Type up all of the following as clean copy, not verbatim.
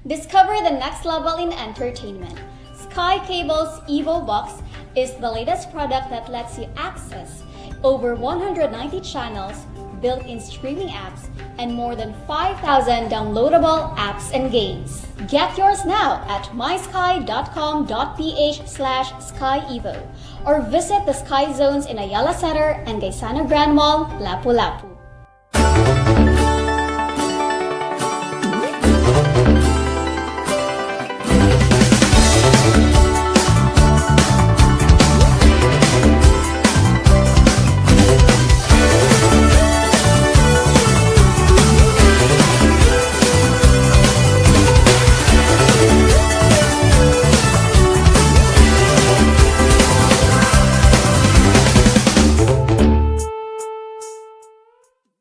Discover the next level in entertainment. Sky Cable's Evo Box is the latest product that lets you access over 190 channels, built-in streaming apps, and more than 5,000 downloadable apps and games. Get yours now at mysky.com.ph/skyevo or visit the Sky Zones in Ayala Center and Gaisano Grand Mall, Lapu-Lapu.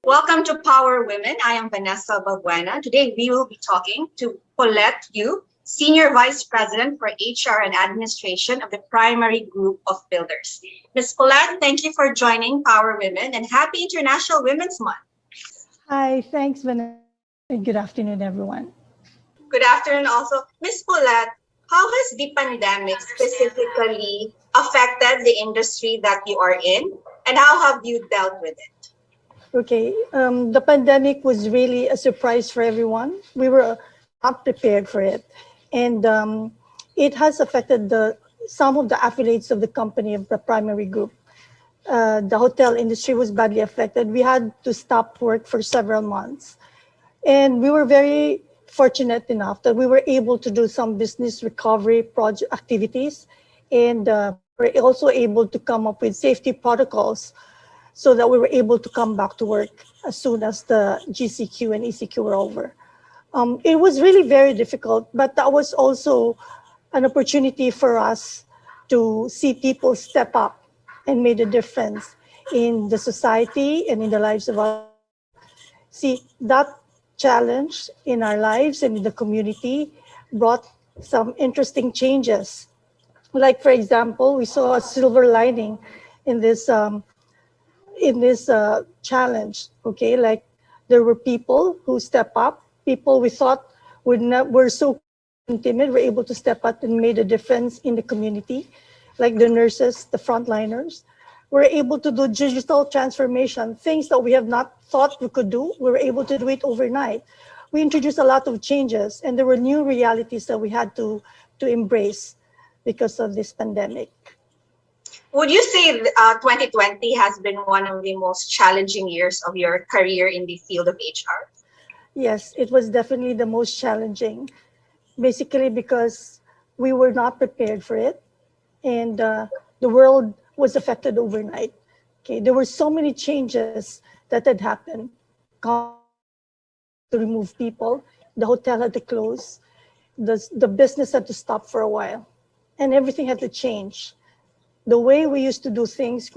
Welcome to Power Women. I am Vanessa Balbuena. Today we will be talking to Paulette Liu, Senior Vice President for HR and Administration of the Primary Group of Builders. Ms. Paulette, thank you for joining Power Women and happy International Women's Month. Hi, thanks, Vanessa, and good afternoon, everyone. Good afternoon also. Ms. Paulette, how has the pandemic specifically affected the industry that you are in, and how have you dealt with it? Okay, the pandemic was really a surprise for everyone. We were not prepared for it. And it has affected some of the affiliates of the company of the primary group. The hotel industry was badly affected. We had to stop work for several months. And we were very fortunate enough that we were able to do some business recovery project activities. And we're also able to come up with safety protocols so that we were able to come back to work as soon as the GCQ and ECQ were over. It was really very difficult, but that was also an opportunity for us to see people step up and made a difference in the society and in the lives of others. See, that challenge in our lives and in the community brought some interesting changes. Like, for example, we saw a silver lining in this challenge, okay? Like there were people who step up, people we thought were so timid, were able to step up and made a difference in the community, like the nurses, the frontliners. We're able to do digital transformation, things that we have not thought we could do. We were able to do it overnight. We introduced a lot of changes, and there were new realities that we had to embrace because of this pandemic. Would you say 2020 has been one of the most challenging years of your career in the field of HR? Yes, it was definitely the most challenging, basically because we were not prepared for it, and the world was affected overnight. Okay, there were so many changes that had happened. To remove people, the hotel had to close, the business had to stop for a while, and everything had to change. The way we used to do things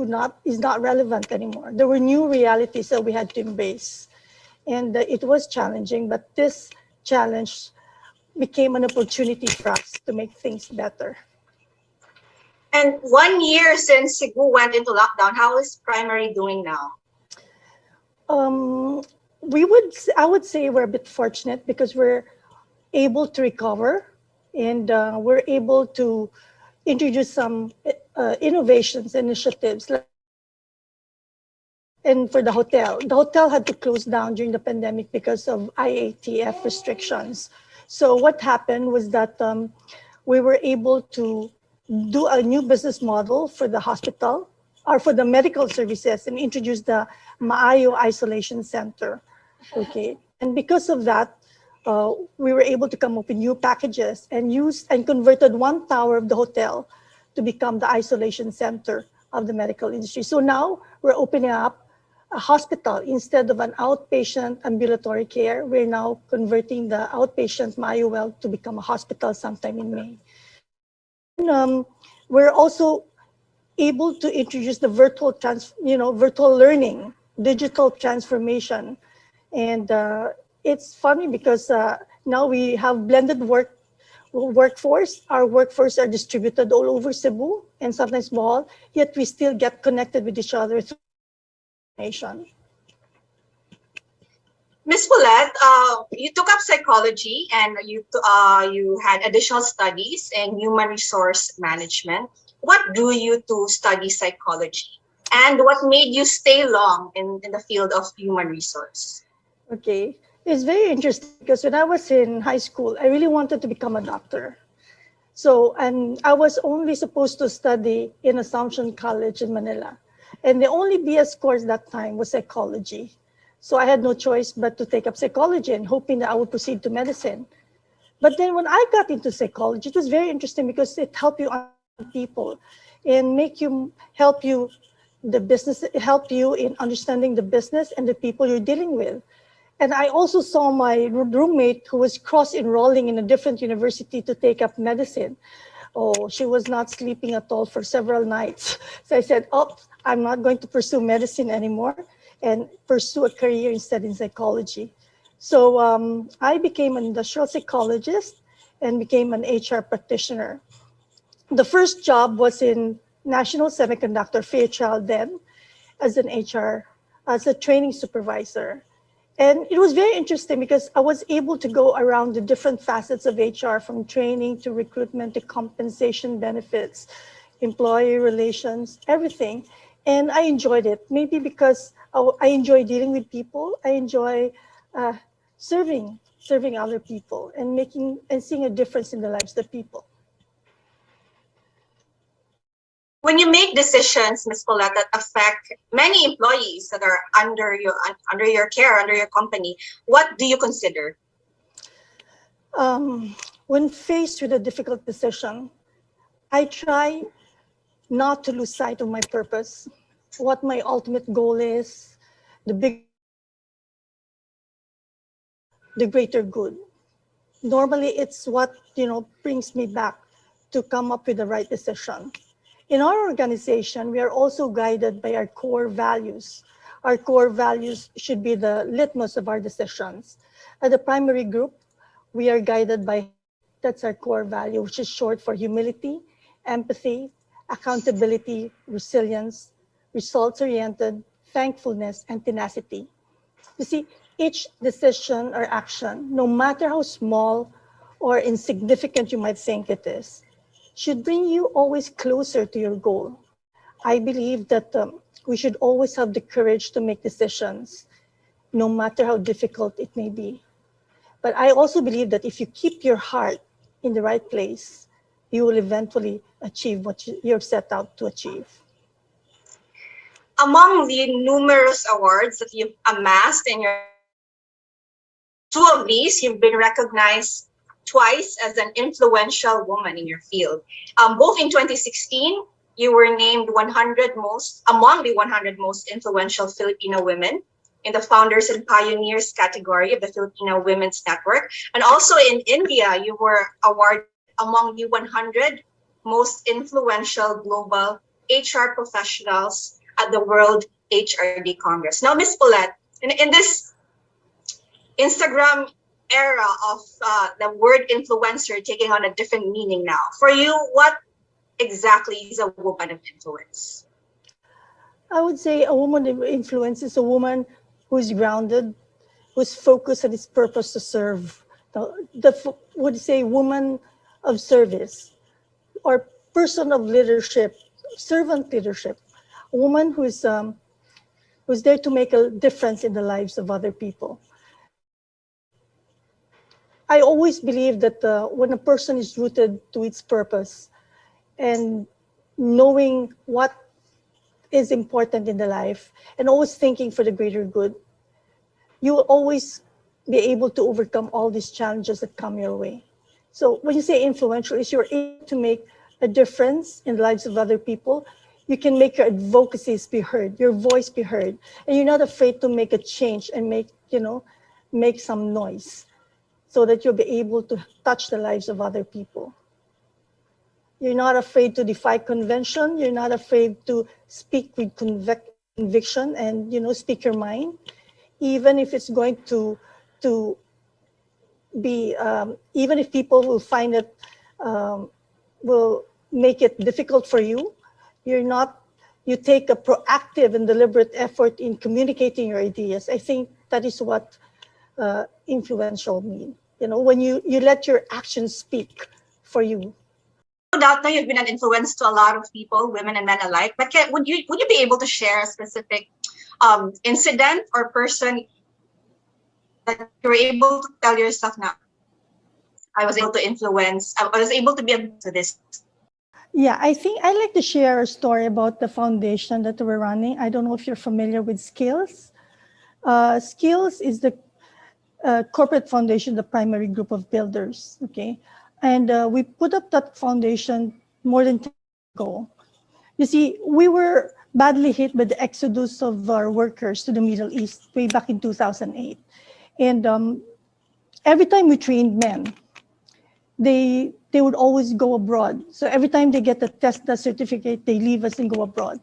is not relevant anymore. There were new realities that we had to embrace. And it was challenging, but this challenge became an opportunity for us to make things better. And 1 year since Cebu went into lockdown, how is Primary doing now? I would say we're a bit fortunate because we're able to recover and we're able to introduce some innovations, initiatives. And for the hotel had to close down during the pandemic because of IATF restrictions. So what happened was that we were able to do a new business model for the hospital or for the medical services and introduce the Maayo Isolation Center. Okay, and because of that, we were able to come up with new packages and converted one tower of the hotel to become the isolation center of the medical industry. So now we're opening up a hospital instead of an outpatient ambulatory care. We're now converting the outpatient Maayo Well to become a hospital sometime in May. And, we're also able to introduce the virtual learning, digital transformation, and it's funny because now we have blended workforce. Our workforce are distributed all over Cebu and sometimes small, yet we still get connected with each other through information. Miss Paulette, you took up psychology and you had additional studies in human resource management. What drew you to study psychology? And what made you stay long in the field of human resource? Okay. It's very interesting because when I was in high school, I really wanted to become a doctor. So, and I was only supposed to study in Assumption College in Manila. And the only BS course that time was psychology. So I had no choice but to take up psychology and hoping that I would proceed to medicine. But then when I got into psychology, it was very interesting because it helped you understand people and help you the business, it helped you in understanding the business and the people you're dealing with. And I also saw my roommate who was cross-enrolling in a different university to take up medicine. Oh, she was not sleeping at all for several nights. So I said, oh, I'm not going to pursue medicine anymore and pursue a career instead in psychology. So I became an industrial psychologist and became an HR practitioner. The first job was in National Semiconductor Fairchild then as an HR, as a training supervisor. And it was very interesting because I was able to go around the different facets of HR, from training to recruitment to compensation, benefits, employee relations, everything. And I enjoyed it, maybe because I enjoy dealing with people. I enjoy uh, serving other people and making and seeing a difference in the lives of people. When you make decisions, Ms. Paulette, that affect many employees that are under your care, under your company, what do you consider? When faced with a difficult decision, I try not to lose sight of my purpose, what my ultimate goal is, the big, the greater good. Normally, it's what brings me back to come up with the right decision. In our organization, we are also guided by our core values. Our core values should be the litmus of our decisions. At the primary group, we are guided by, that's our core value, which is short for humility, empathy, accountability, resilience, results-oriented, thankfulness, and tenacity. You see, each decision or action, no matter how small or insignificant you might think it is, should bring you always closer to your goal. I believe that we should always have the courage to make decisions, no matter how difficult it may be. But I also believe that if you keep your heart in the right place, you will eventually achieve what you're set out to achieve. Among the numerous awards that you've amassed in your two of these, you've been recognized twice as an influential woman in your field. Both in 2016, you were named among the 100 most influential Filipino women in the Founders and Pioneers category of the Filipino Women's Network. And also in India, you were awarded among the 100 most influential global HR professionals at the World HRD Congress. Now, Ms. Paulette, in this Instagram era of the word influencer taking on a different meaning now, for you, what exactly is a woman of influence? I would say a woman of influence is a woman who's grounded, who's focused on its purpose to serve. Would say woman of service or person of leadership, servant leadership, a woman who's there to make a difference in the lives of other people. I always believe that when a person is rooted to its purpose and knowing what is important in the life and always thinking for the greater good, you will always be able to overcome all these challenges that come your way. So when you say influential, is you're able to make a difference in the lives of other people. You can make your advocacies be heard, your voice be heard, and you're not afraid to make a change and make some noise so that you'll be able to touch the lives of other people. You're not afraid to defy convention. You're not afraid to speak with conviction and speak your mind, even if it's going to be even if people will find it will make it difficult for you. You take a proactive and deliberate effort in communicating your ideas. I think that is what influential mean. When you let your actions speak for you. No doubt that you've been an influence to a lot of people, women and men alike. But would you be able to share a specific incident or person that you're able to tell yourself now, I was able to influence, I was able to be able to this? Yeah, I think I'd like to share a story about the foundation that we're running. I don't know if you're familiar with Skills. Skills is the corporate foundation, the primary group of builders, okay? And we put up that foundation more than 10 years ago. You see, we were badly hit by the exodus of our workers to the Middle East way back in 2008. And every time we trained men, they would always go abroad. So every time they get the TESDA certificate, they leave us and go abroad.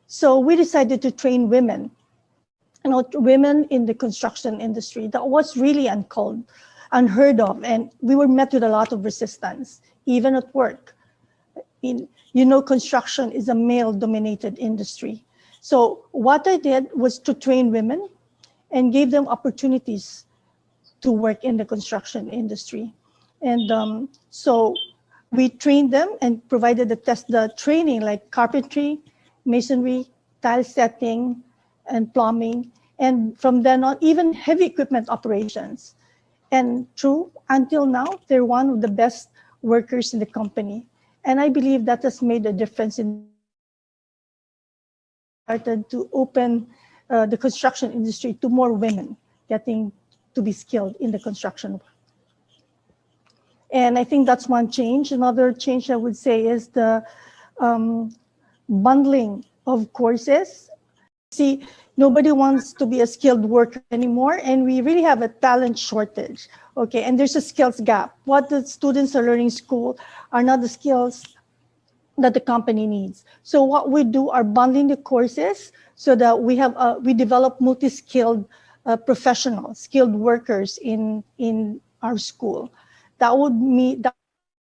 So we decided to train women, women in the construction industry. That was really unheard of. And we were met with a lot of resistance, even at work. Construction is a male-dominated industry. So what I did was to train women and gave them opportunities to work in the construction industry. And so we trained them and provided the training like carpentry, masonry, tile setting, and plumbing. And from then on, even heavy equipment operations. And true, until now, they're one of the best workers in the company. And I believe that has made a difference in started to open the construction industry to more women getting to be skilled in the construction. And I think that's one change. Another change I would say is the bundling of courses. See, nobody wants to be a skilled worker anymore, and we really have a talent shortage. Okay, and there's a skills gap. What the students are learning in school are not the skills that the company needs. So what we do are bundling the courses so that we develop multi-skilled professionals, skilled workers in our school. That would be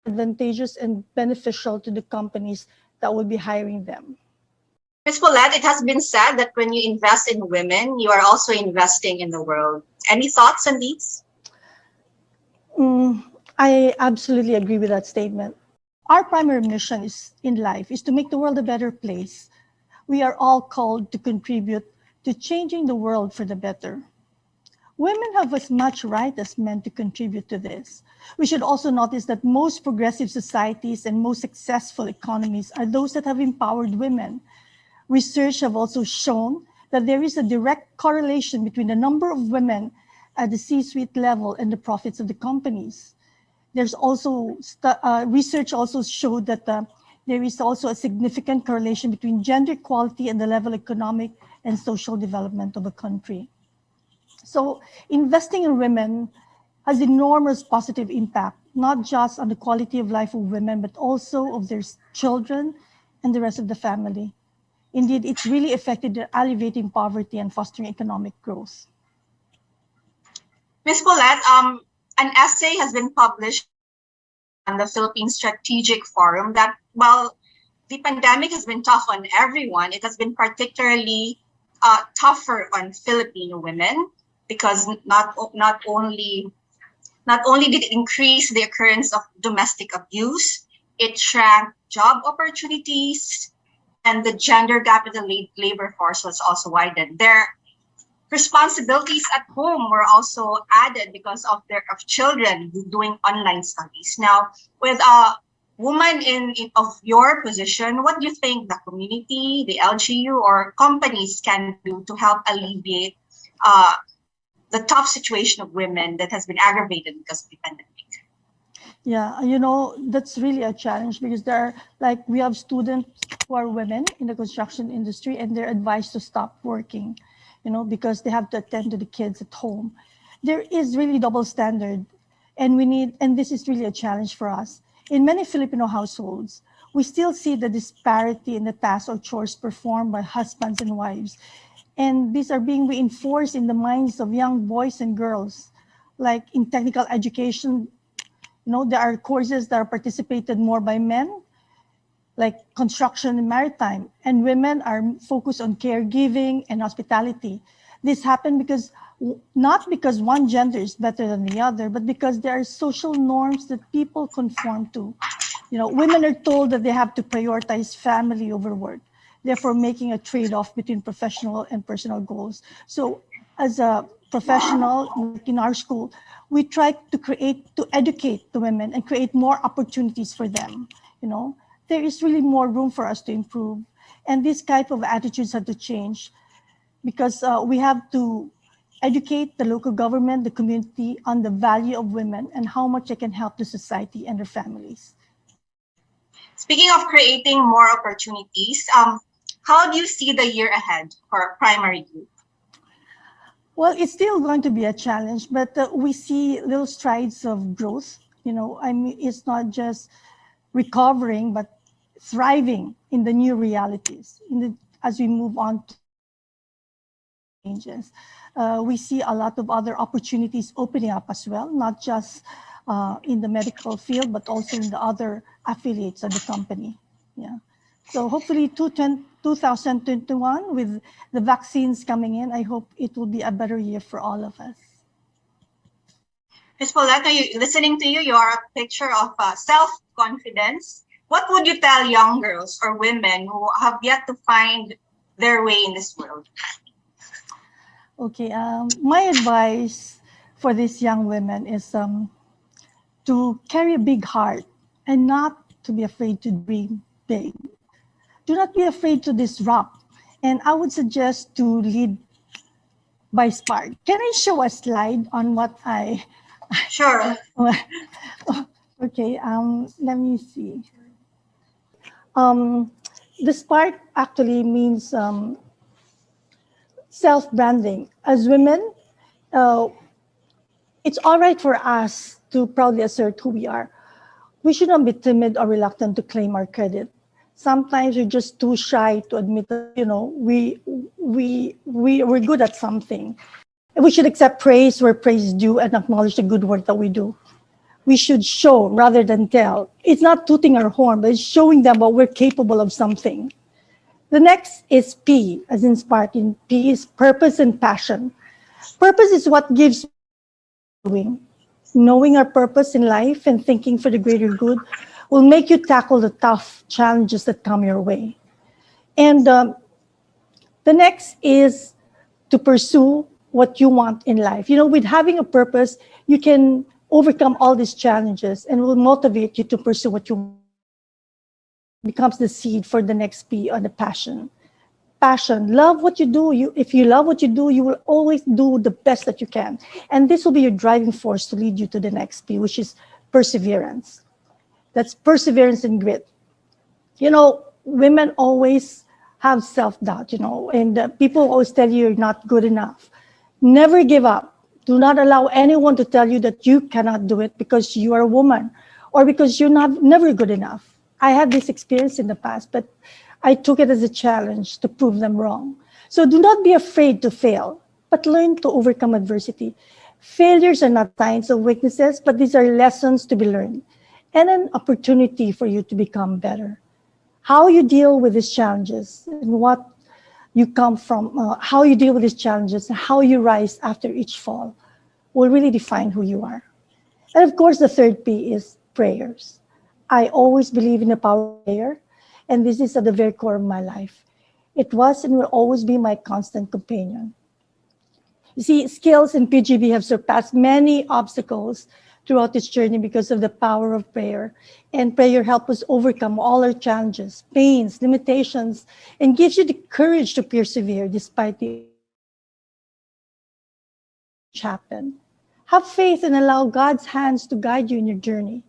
advantageous and beneficial to the companies that would be hiring them. Ms. Paulette, it has been said that when you invest in women, you are also investing in the world. Any thoughts on these? I absolutely agree with that statement. Our primary mission in life is to make the world a better place. We are all called to contribute to changing the world for the better. Women have as much right as men to contribute to this. We should also notice that most progressive societies and most successful economies are those that have empowered women. Research have also shown that there is a direct correlation between the number of women at the C-suite level and the profits of the companies. There's also research also showed that there is also a significant correlation between gender equality and the level of economic and social development of a country. So investing in women has enormous positive impact, not just on the quality of life of women, but also of their children and the rest of the family. Indeed, it's really effective in alleviating poverty and fostering economic growth. Ms. Paulette, an essay has been published on the Philippine Strategic Forum that while the pandemic has been tough on everyone, it has been particularly tougher on Filipino women because not only did it increase the occurrence of domestic abuse, it shrank job opportunities, and the gender gap in the labor force was also widened. Their responsibilities at home were also added because of children doing online studies. Now, with a woman of your position, what do you think the community, the LGU, or companies can do to help alleviate the tough situation of women that has been aggravated because of the pandemic? Yeah, that's really a challenge because we have students who are women in the construction industry and they're advised to stop working, because they have to attend to the kids at home. There is really double standard and this is really a challenge for us. In many Filipino households, we still see the disparity in the tasks or chores performed by husbands and wives. And these are being reinforced in the minds of young boys and girls. Like in technical education, there are courses that are participated more by men, like construction and maritime, and women are focused on caregiving and hospitality. This happened because not because one gender is better than the other, but because there are social norms that people conform to. Women are told that they have to prioritize family over work, therefore making a trade-off between professional and personal goals. So as a professional, like in our school, we try to educate the women and create more opportunities for them. There is really more room for us to improve. And these type of attitudes have to change because we have to educate the local government, the community on the value of women and how much they can help the society and their families. Speaking of creating more opportunities, how do you see the year ahead for primary group? Well, it's still going to be a challenge, but we see little strides of growth. It's not just recovering, but thriving in the new realities. As we move on to changes, we see a lot of other opportunities opening up as well, not just in the medical field, but also in the other affiliates of the company. Yeah. So hopefully 2021, with the vaccines coming in, I hope it will be a better year for all of us. Ms. Paulette, listening to you, you are a picture of self-confidence. What would you tell young girls or women who have yet to find their way in this world? Okay, my advice for these young women is to carry a big heart and not to be afraid to dream big. Do not be afraid to disrupt. And I would suggest to lead by spark. Can I show a slide on what I... Sure. Okay, let me see. The spark actually means self-branding. As women, it's all right for us to proudly assert who we are. We should not be timid or reluctant to claim our credit. Sometimes we're just too shy to admit that, we're good at something. And we should accept praise where praise is due and acknowledge the good work that we do. We should show rather than tell. It's not tooting our horn, but it's showing them what we're capable of something. The next is P, as in sparking. P is purpose and passion. Purpose is what gives doing. Knowing our purpose in life and thinking for the greater good will make you tackle the tough challenges that come your way. And the next is to pursue what you want in life. With having a purpose, you can overcome all these challenges and will motivate you to pursue what you want. Becomes the seed for the next P on the passion. Passion, love what you do. If you love what you do, you will always do the best that you can. And this will be your driving force to lead you to the next P, which is perseverance. That's perseverance and grit. Women always have self-doubt, and people always tell you you're not good enough. Never give up. Do not allow anyone to tell you that you cannot do it because you are a woman or because you're never good enough. I had this experience in the past, but I took it as a challenge to prove them wrong. So do not be afraid to fail, but learn to overcome adversity. Failures are not signs of weaknesses, but these are lessons to be learned and an opportunity for you to become better. How you deal with these challenges and what you come from, how you deal with these challenges and how you rise after each fall will really define who you are. And of course, the third P is prayers. I always believe in the power of prayer, and this is at the very core of my life. It was and will always be my constant companion. You see, skills in PGB have surpassed many obstacles throughout this journey because of the power of prayer. And prayer helps us overcome all our challenges, pains, limitations, and gives you the courage to persevere despite the happen. Have faith and allow God's hands to guide you in your journey.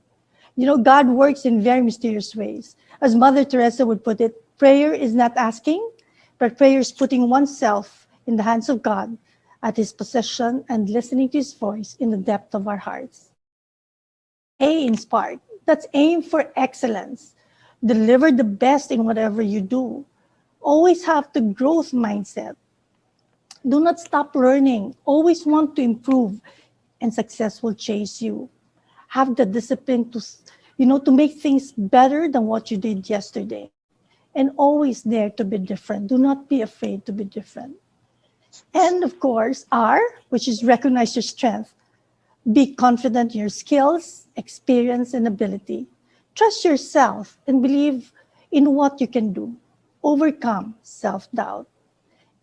God works in very mysterious ways. As Mother Teresa would put it, prayer is not asking, but prayer is putting oneself in the hands of God at his possession and listening to his voice in the depth of our hearts. A in Spark, that's aim for excellence. Deliver the best in whatever you do. Always have the growth mindset. Do not stop learning. Always want to improve, and success will chase you. Have the discipline to make things better than what you did yesterday. And always dare to be different. Do not be afraid to be different. And of course, R, which is recognize your strength. Be confident in your skills, experience, and ability. Trust yourself and believe in what you can do. Overcome self-doubt.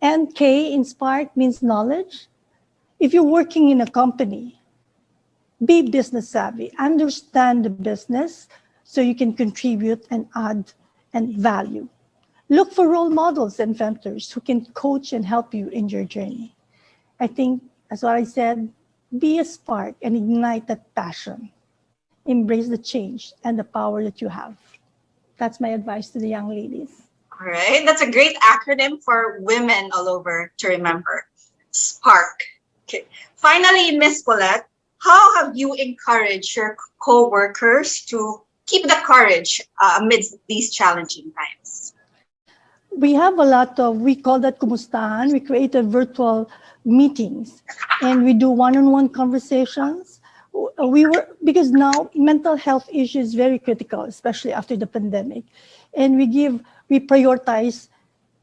And K, inspired, means knowledge. If you're working in a company, be business savvy. Understand the business so you can contribute and add and value. Look for role models and mentors who can coach and help you in your journey. I think, as what I said, be a spark and ignite that passion. Embrace the change and the power that you have. That's my advice to the young ladies. All right, that's a great acronym for women all over to remember. Spark. Okay. Finally, Miss Paulette, how have you encouraged your co-workers to keep the courage amidst these challenging times? We have a lot of, we call that kumustahan. We created virtual meetings and we do one-on-one conversations. Because now mental health issue is very critical, especially after the pandemic. And we prioritize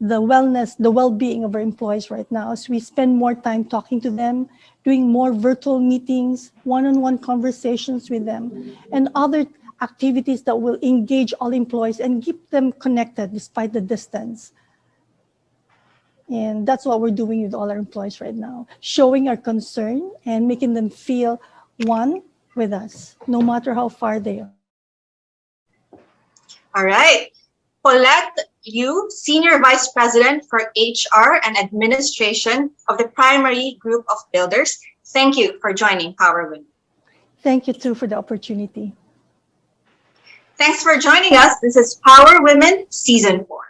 the wellness, the well-being of our employees right now. So we spend more time talking to them, doing more virtual meetings, one-on-one conversations with them, and other activities that will engage all employees and keep them connected despite the distance. And that's what we're doing with all our employees right now, showing our concern and making them feel one with us, no matter how far they are. All right. Paulette Liu, Senior Vice President for HR and Administration of the Primary Group of Builders. Thank you for joining Power Women. Thank you too for the opportunity. Thanks for joining us. This is Power Women Season 4.